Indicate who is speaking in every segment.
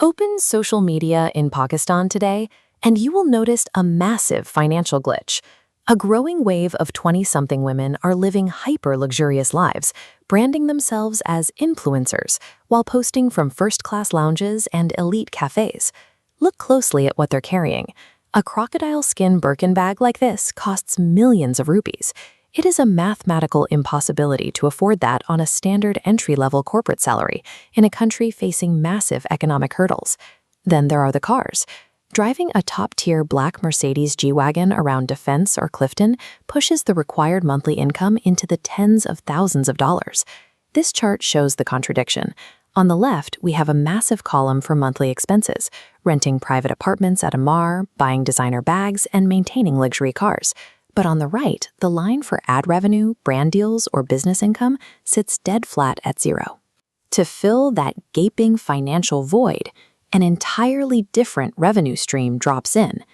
Speaker 1: Open social media in Pakistan today, and you will notice a massive financial glitch. A growing wave of 20-something women are living hyper-luxurious lives, branding themselves as influencers while posting from first-class lounges and elite cafes. Look closely at what they're carrying. A crocodile skin Birkin bag like this costs millions of rupees. It is a mathematical impossibility to afford that on a standard entry-level corporate salary in a country facing massive economic hurdles. Then there are the cars. Driving a top-tier black Mercedes G-Wagon around Defense or Clifton pushes the required monthly income into the tens of thousands of dollars. This chart shows the contradiction. On the left, we have a massive column for monthly expenses, renting private apartments at a mar, buying designer bags, and maintaining luxury cars. But on the right, the line for ad revenue, brand deals, or business income sits dead flat at zero. To fill that gaping financial void, an entirely different revenue stream drops in.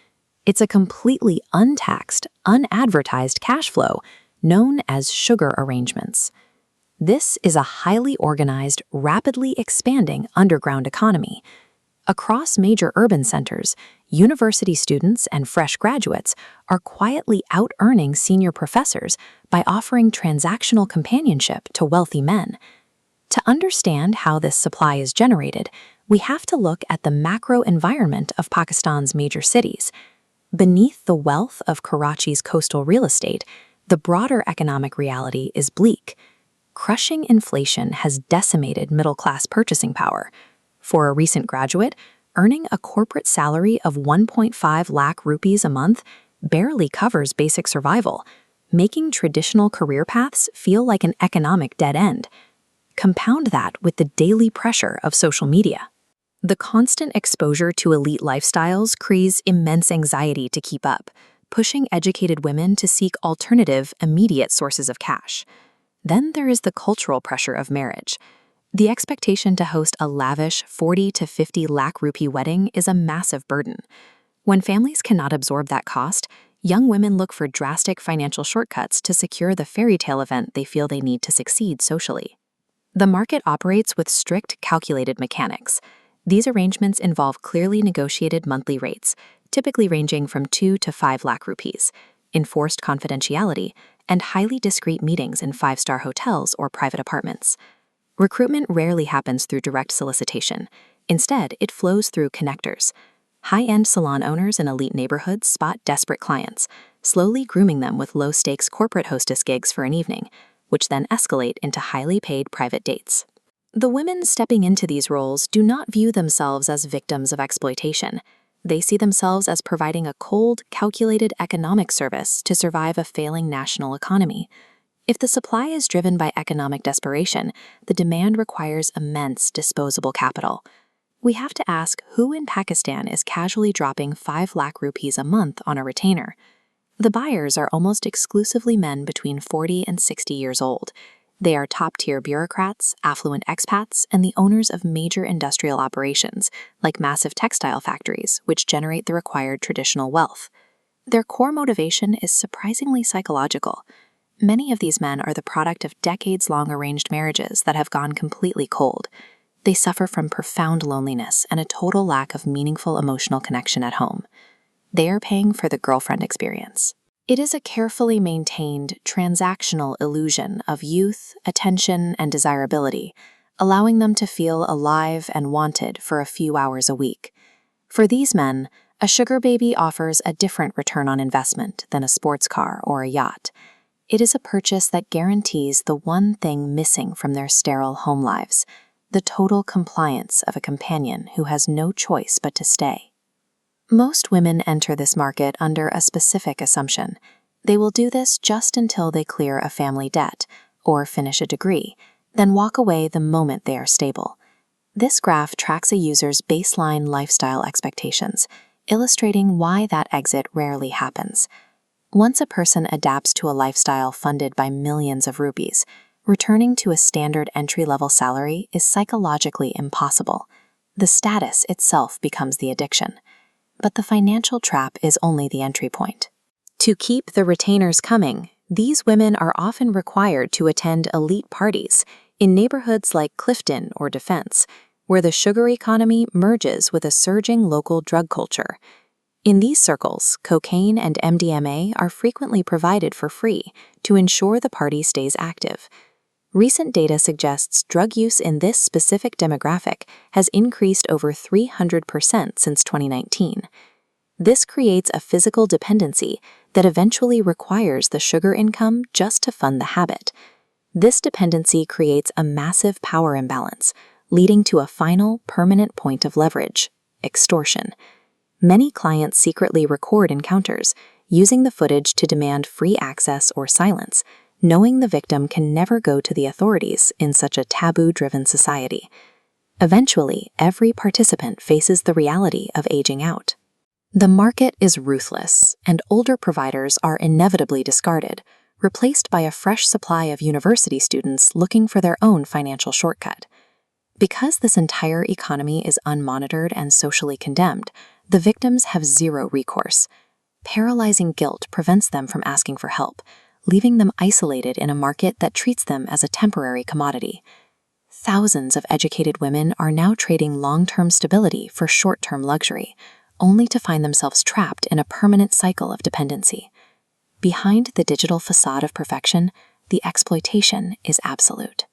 Speaker 1: It's a completely untaxed, unadvertised cash flow known as sugar arrangements. This is a highly organized, rapidly expanding underground economy. Across major urban centers, university students and fresh graduates are quietly out-earning senior professors by offering transactional companionship to wealthy men. To understand how this supply is generated, we have to look at the macro environment of Pakistan's major cities. Beneath the wealth of Karachi's coastal real estate, the broader economic reality is bleak. Crushing inflation has decimated middle-class purchasing power. For a recent graduate, earning a corporate salary of 1.5 lakh rupees a month barely covers basic survival, making traditional career paths feel like an economic dead end. Compound that with the daily pressure of social media. The constant exposure to elite lifestyles creates immense anxiety to keep up, pushing educated women to seek alternative, immediate sources of cash. Then there is the cultural pressure of marriage. The expectation to host a lavish 40 to 50 lakh rupee wedding is a massive burden. When families cannot absorb that cost, young women look for drastic financial shortcuts to secure the fairy tale event they feel they need to succeed socially. The market operates with strict, calculated mechanics. These arrangements involve clearly negotiated monthly rates, typically ranging from 2 to 5 lakh rupees, enforced confidentiality, and highly discreet meetings in five-star hotels or private apartments. Recruitment rarely happens through direct solicitation. Instead, it flows through connectors. High-end salon owners in elite neighborhoods spot desperate clients, slowly grooming them with low-stakes corporate hostess gigs for an evening, which then escalate into highly paid private dates. The women stepping into these roles do not view themselves as victims of exploitation. They see themselves as providing a cold, calculated economic service to survive a failing national economy. If the supply is driven by economic desperation, the demand requires immense disposable capital. We have to ask who in Pakistan is casually dropping 5 lakh rupees a month on a retainer. The buyers are almost exclusively men between 40 and 60 years old. They are top-tier bureaucrats, affluent expats, and the owners of major industrial operations, like massive textile factories, which generate the required traditional wealth. Their core motivation is surprisingly psychological. Many of these men are the product of decades-long arranged marriages that have gone completely cold. They suffer from profound loneliness and a total lack of meaningful emotional connection at home. They are paying for the girlfriend experience. It is a carefully maintained, transactional illusion of youth, attention, and desirability, allowing them to feel alive and wanted for a few hours a week. For these men, a sugar baby offers a different return on investment than a sports car or a yacht. It is a purchase that guarantees the one thing missing from their sterile home lives, the total compliance of a companion who has no choice but to stay. Most women enter this market under a specific assumption. They will do this just until they clear a family debt or finish a degree, then walk away the moment they are stable. This graph tracks a user's baseline lifestyle expectations, illustrating why that exit rarely happens. Once a person adapts to a lifestyle funded by millions of rupees, returning to a standard entry-level salary is psychologically impossible. The status itself becomes the addiction. But the financial trap is only the entry point. To keep the retainers coming, these women are often required to attend elite parties in neighborhoods like Clifton or Defense. where the sugar economy merges with a surging local drug culture. In these circles, cocaine and MDMA are frequently provided for free to ensure the party stays active. Recent data suggests drug use in this specific demographic has increased over 300% since 2019. This creates a physical dependency that eventually requires the sugar income just to fund the habit. This dependency creates a massive power imbalance, leading to a final, permanent point of leverage: extortion. Many clients secretly record encounters, using the footage to demand free access or silence, knowing the victim can never go to the authorities in such a taboo-driven society. Eventually, every participant faces the reality of aging out. The market is ruthless, and older providers are inevitably discarded, replaced by a fresh supply of university students looking for their own financial shortcut. Because this entire economy is unmonitored and socially condemned, the victims have zero recourse. Paralyzing guilt prevents them from asking for help, leaving them isolated in a market that treats them as a temporary commodity. Thousands of educated women are now trading long-term stability for short-term luxury, only to find themselves trapped in a permanent cycle of dependency. Behind the digital facade of perfection, the exploitation is absolute.